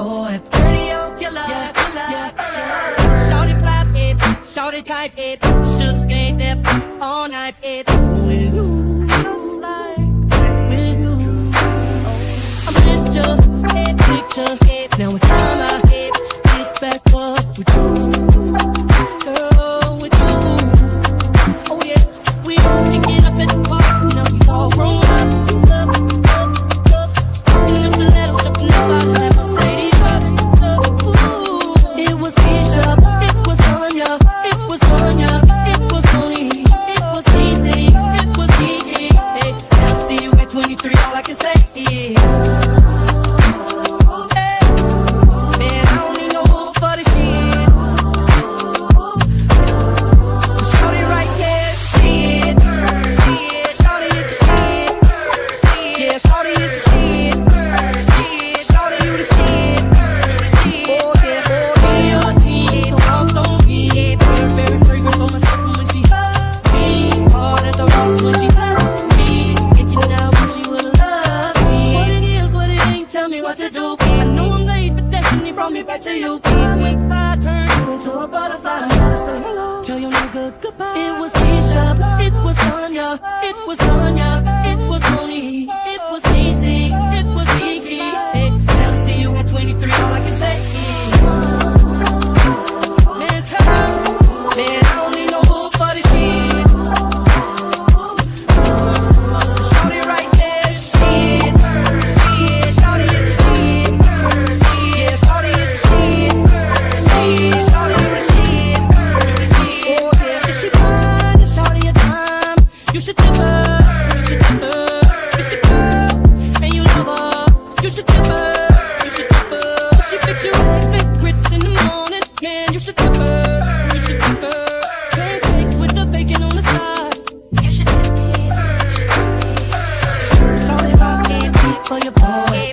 boy. Dirty old killer, yeah, killer. Shorty flap it, shorty type it. Should skate that all night it. With you, just like with you. I'm just your picture. Now it's time I get back up with you, girl, with you. Oh yeah, we all picking up at the park. Now we all grown up. And if the letters up in the bottom, let me say these up. Ooh, it was Keisha, it was Tanya, it was Tanya, it was Tony, it was easy, it was easy. Hey, now to see you at 23, all I can say is. Back to you, I turned you into a butterfly. I gotta say hello, tell your nigga goodbye. It was Keisha, it was Tanya, it was Tanya, it was Tony, it was easy, it was easy. Hey, now to see you at 23, all I can say is, man, time, man, I don't need no hook for this shit. Shorty right there, shit, shorty hit the shit, yeah, shorty hit the shit. You should tip her, you should tip her, you should girl, and you love her. You should tip her, you should tip her. She fix you secrets in the morning, man. You should tip her, you should tip her. Pancakes with the bacon on the side. You should tip me. Sorry about it, for your boy.